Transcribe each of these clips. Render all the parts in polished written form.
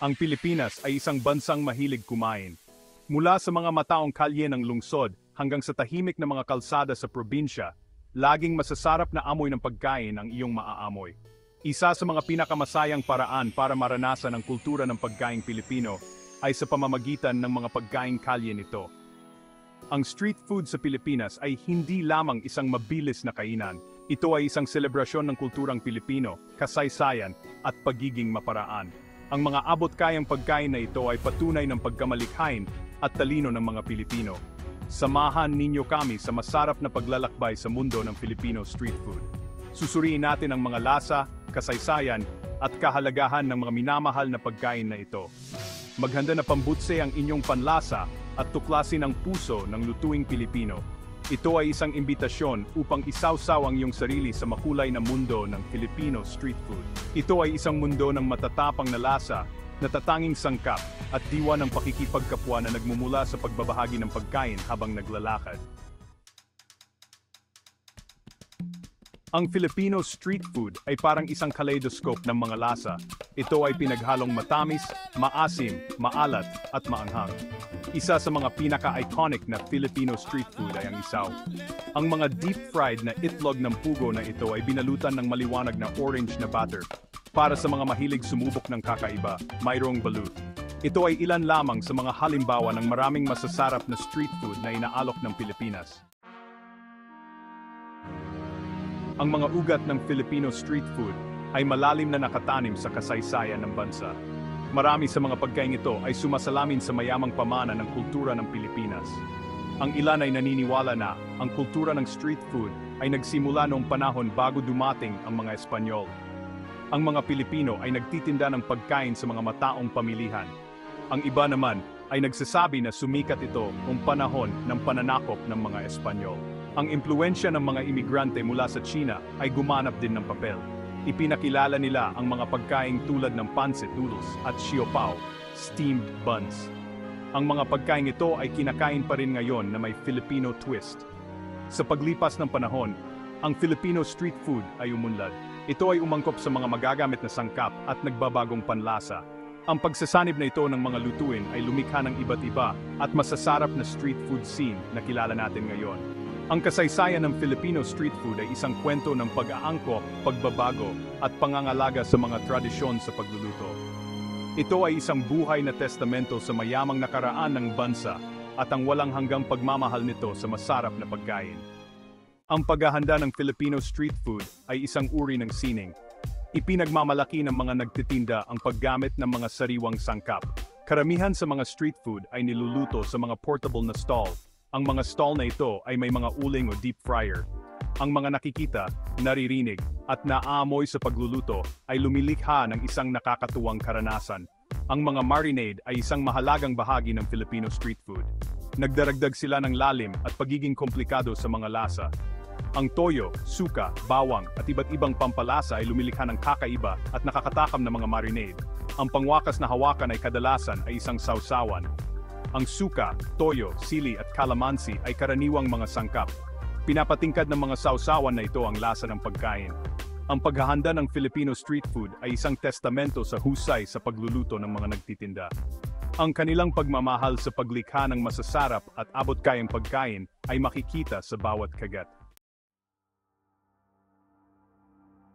Ang Pilipinas ay isang bansang mahilig kumain. Mula sa mga mataong kalye ng lungsod hanggang sa tahimik na mga kalsada sa probinsya, laging masasarap na amoy ng pagkain ang iyong maaamoy. Isa sa mga pinakamasayang paraan para maranasan ang kultura ng pagkaing Pilipino ay sa pamamagitan ng mga pagkaing kalye nito. Ang street food sa Pilipinas ay hindi lamang isang mabilis na kainan. Ito ay isang selebrasyon ng kulturang Pilipino, kasaysayan, at pagiging maparaan. Ang mga abot-kayang pagkain na ito ay patunay ng pagkamalikhain at talino ng mga Pilipino. Samahan ninyo kami sa masarap na paglalakbay sa mundo ng Filipino street food. Susuriin natin ang mga lasa, kasaysayan, at kahalagahan ng mga minamahal na pagkain na ito. Maghanda na pambutse ang inyong panlasa at tuklasin ang puso ng lutuing Pilipino. Ito ay isang imbitasyon upang isawsaw ang iyong sarili sa makulay na mundo ng Filipino street food. Ito ay isang mundo ng matatapang na lasa, natatanging sangkap, at diwa ng pakikipagkapwa na nagmumula sa pagbabahagi ng pagkain habang naglalakad. Ang Filipino street food ay parang isang kaleidoscope ng mga lasa. Ito ay pinaghalong matamis, maasim, maalat, at maanghang. Isa sa mga pinaka-iconic na Filipino street food ay ang isaw. Ang mga deep-fried na itlog ng pugo na ito ay binalutan ng maliwanag na orange na batter. Para sa mga mahilig sumubok ng kakaiba, mayroong balut. Ito ay ilan lamang sa mga halimbawa ng maraming masasarap na street food na inaalok ng Pilipinas. Ang mga ugat ng Filipino street food ay malalim na nakatanim sa kasaysayan ng bansa. Marami sa mga pagkain ito ay sumasalamin sa mayamang pamana ng kultura ng Pilipinas. Ang ilan ay naniniwala na ang kultura ng street food ay nagsimula noong panahon bago dumating ang mga Espanyol. Ang mga Pilipino ay nagtitinda ng pagkain sa mga mataong pamilihan. Ang iba naman ay nagsasabi na sumikat ito noong panahon ng pananakop ng mga Espanyol. Ang impluwensya ng mga imigrante mula sa China ay gumanap din ng papel. Ipinakilala nila ang mga pagkain tulad ng pancit noodles at siopao, steamed buns. Ang mga pagkain ito ay kinakain pa rin ngayon na may Filipino twist. Sa paglipas ng panahon, ang Filipino street food ay umunlad. Ito ay umangkop sa mga magagamit na sangkap at nagbabagong panlasa. Ang pagsasanib na ito ng mga lutuin ay lumikha ng iba't iba at masasarap na street food scene na kilala natin ngayon. Ang kasaysayan ng Filipino street food ay isang kwento ng pag-aangkop, pagbabago, at pangangalaga sa mga tradisyon sa pagluluto. Ito ay isang buhay na testamento sa mayamang nakaraan ng bansa at ang walang hanggang pagmamahal nito sa masarap na pagkain. Ang paghahanda ng Filipino street food ay isang uri ng sining. Ipinagmamalaki ng mga nagtitinda ang paggamit ng mga sariwang sangkap. Karamihan sa mga street food ay niluluto sa mga portable na stall. Ang mga stall na ito ay may mga uling o deep fryer. Ang mga nakikita, naririnig, at naaamoy sa pagluluto ay lumilikha ng isang nakakatuwang karanasan. Ang mga marinade ay isang mahalagang bahagi ng Filipino street food. Nagdaragdag sila ng lalim at pagiging komplikado sa mga lasa. Ang toyo, suka, bawang, at iba't ibang pampalasa ay lumilikha ng kakaiba at nakakatakam na mga marinade. Ang pangwakas na hawakan ay kadalasan ay isang sausawan. Ang suka, toyo, sili at calamansi ay karaniwang mga sangkap. Pinapatingkad ng mga sausawan na ito ang lasa ng pagkain. Ang paghahanda ng Filipino street food ay isang testamento sa husay sa pagluluto ng mga nagtitinda. Ang kanilang pagmamahal sa paglikha ng masasarap at abot-kayang pagkain ay makikita sa bawat kagat.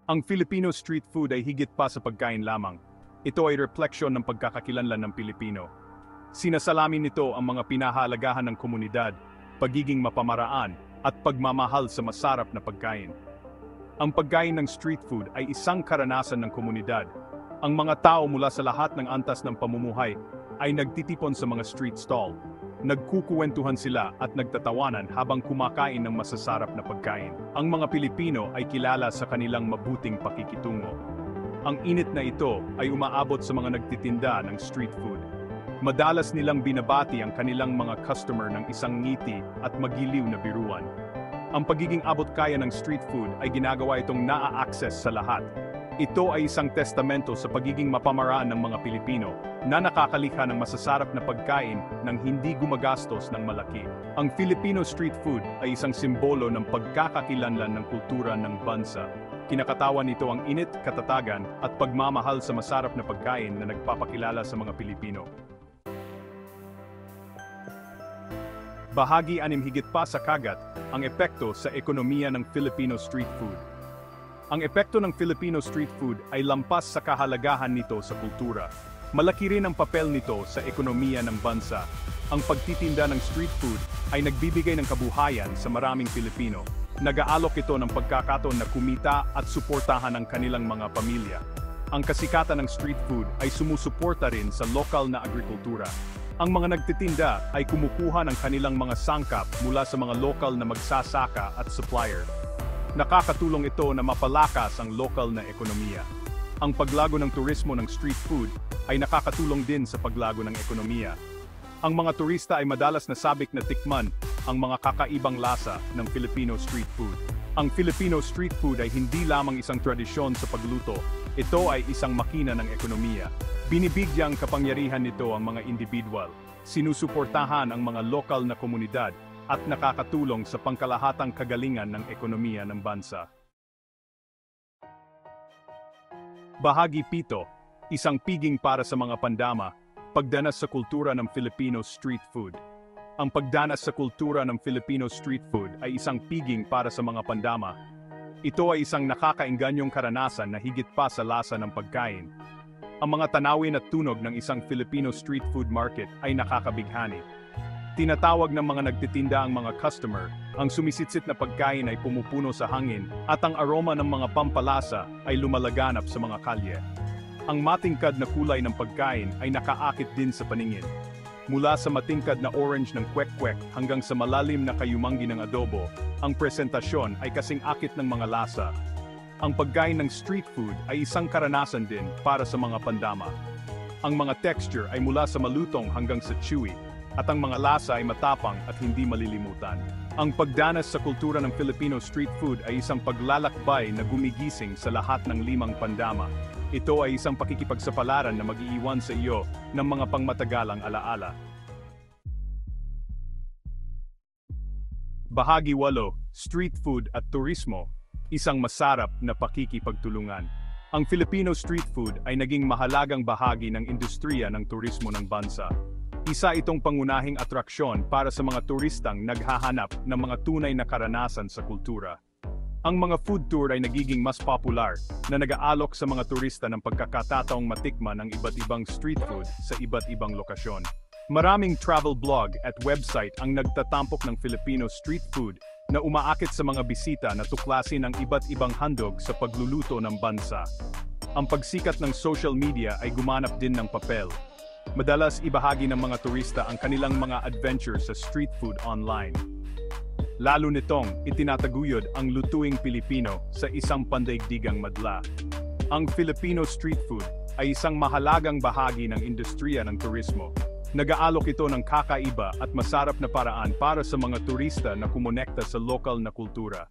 Ang Filipino street food ay higit pa sa pagkain lamang. Ito ay refleksyon ng pagkakakilanlan ng Pilipino. Sinasalamin nito ang mga pinahahalagahan ng komunidad, pagiging mapamaraan, at pagmamahal sa masarap na pagkain. Ang pagkain ng street food ay isang karanasan ng komunidad. Ang mga tao mula sa lahat ng antas ng pamumuhay ay nagtitipon sa mga street stall. Nagkukuwentuhan sila at nagtatawanan habang kumakain ng masasarap na pagkain. Ang mga Pilipino ay kilala sa kanilang mabuting pakikitungo. Ang init na ito ay umaabot sa mga nagtitinda ng street food. Madalas nilang binabati ang kanilang mga customer ng isang ngiti at magiliw na biruan. Ang pagiging abot-kaya ng street food ay ginagawa itong naa-access sa lahat. Ito ay isang testamento sa pagiging mapamaraan ng mga Pilipino na nakakalikha ng masasarap na pagkain nang hindi gumagastos ng malaki. Ang Filipino street food ay isang simbolo ng pagkakakilanlan ng kultura ng bansa. Kinakatawan nito ang init, katatagan, at pagmamahal sa masarap na pagkain na nagpapakilala sa mga Pilipino. Bahagi 6 higit pa sa kagat, ang epekto sa ekonomiya ng Filipino street food. Ang epekto ng Filipino street food ay lampas sa kahalagahan nito sa kultura. Malaki rin ang papel nito sa ekonomiya ng bansa. Ang pagtitinda ng street food ay nagbibigay ng kabuhayan sa maraming Pilipino. Nag-aalok ito ng pagkakataon na kumita at suportahan ang kanilang mga pamilya. Ang kasikatan ng street food ay sumusuporta rin sa lokal na agrikultura. Ang mga nagtitinda ay kumukuha ng kanilang mga sangkap mula sa mga lokal na magsasaka at supplier. Nakakatulong ito na mapalakas ang lokal na ekonomiya. Ang paglago ng turismo ng street food ay nakakatulong din sa paglago ng ekonomiya. Ang mga turista ay madalas nasabik na tikman ang mga kakaibang lasa ng Filipino street food. Ang Filipino street food ay hindi lamang isang tradisyon sa pagluto, ito ay isang makina ng ekonomiya. Binibigyang kapangyarihan nito ang mga individual, sinusuportahan ang mga lokal na komunidad, at nakakatulong sa pangkalahatang kagalingan ng ekonomiya ng bansa. Bahagi 7, isang piging para sa mga pandama, pagdanas sa kultura ng Filipino street food. Ang pagdanas sa kultura ng Filipino street food ay isang piging para sa mga pandama. Ito ay isang nakakaenganyong karanasan na higit pa sa lasa ng pagkain. Ang mga tanawin at tunog ng isang Filipino street food market ay nakakabighani. Tinatawag ng mga nagtitinda ang mga customer, ang sumisitsit na pagkain ay pumupuno sa hangin, at ang aroma ng mga pampalasa ay lumalaganap sa mga kalye. Ang matingkad na kulay ng pagkain ay nakaakit din sa paningin. Mula sa matingkad na orange ng kwek-kwek hanggang sa malalim na kayumanggi ng adobo, ang presentasyon ay kasing akit ng mga lasa. Ang pagkain ng street food ay isang karanasan din para sa mga pandama. Ang mga texture ay mula sa malutong hanggang sa chewy, at ang mga lasa ay matapang at hindi malilimutan. Ang pagdanas sa kultura ng Filipino street food ay isang paglalakbay na gumigising sa lahat ng 5 pandama. Ito ay isang pakikipagsapalaran na mag-iiwan sa iyo ng mga pangmatagalang alaala. Bahagi 8, street food at turismo, isang masarap na pakikipagtulungan. Ang Filipino street food ay naging mahalagang bahagi ng industriya ng turismo ng bansa. Isa itong pangunahing atraksyon para sa mga turistang naghahanap ng mga tunay na karanasan sa kultura. Ang mga food tour ay nagiging mas popular na nag-aalok sa mga turista ng pagkakataong matikman ang iba't ibang street food sa iba't ibang lokasyon. Maraming travel blog at website ang nagtatampok ng Filipino street food na umaakit sa mga bisita na tuklasin ang iba't ibang handog sa pagluluto ng bansa. Ang pagsikat ng social media ay gumanap din ng papel. Madalas ibahagi ng mga turista ang kanilang mga adventure sa street food online. Lalo nitong itinataguyod ang lutuing Pilipino sa isang pandaigdigang madla. Ang Filipino street food ay isang mahalagang bahagi ng industriya ng turismo. Nag-aalok ito ng kakaiba at masarap na paraan para sa mga turista na kumonekta sa lokal na kultura.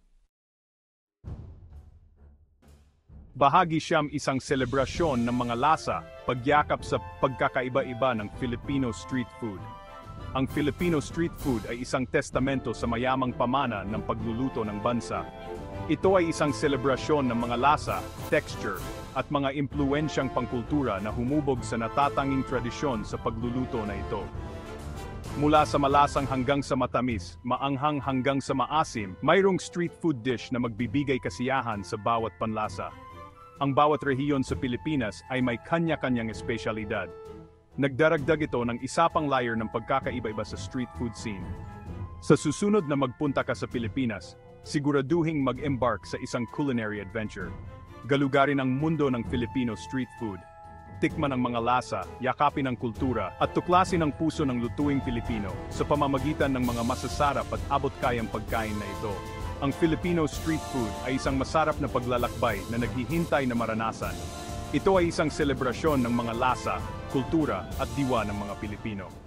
Bahagi siyam isang selebrasyon ng mga lasa, pagyakap sa pagkakaiba-iba ng Filipino street food. Ang Filipino street food ay isang testamento sa mayamang pamana ng pagluluto ng bansa. Ito ay isang selebrasyon ng mga lasa, texture, at mga impluensyang pangkultura na humubog sa natatanging tradisyon sa pagluluto na ito. Mula sa malasang hanggang sa matamis, maanghang hanggang sa maasim, mayroong street food dish na magbibigay kasiyahan sa bawat panlasa. Ang bawat rehiyon sa Pilipinas ay may kanya-kanyang espesyalidad. Nagdaragdag ito ng isa pang layer ng pagkakaiba-iba sa street food scene. Sa susunod na magpunta ka sa Pilipinas, siguraduhing mag-embark sa isang culinary adventure. Galugarin ang mundo ng Filipino street food. Tikman ang mga lasa, yakapin ang kultura, at tuklasin ang puso ng lutuing Pilipino sa pamamagitan ng mga masasarap at abot-kayang pagkain na ito. Ang Filipino street food ay isang masarap na paglalakbay na naghihintay na maranasan. Ito ay isang selebrasyon ng mga lasa, kultura at diwa ng mga Pilipino.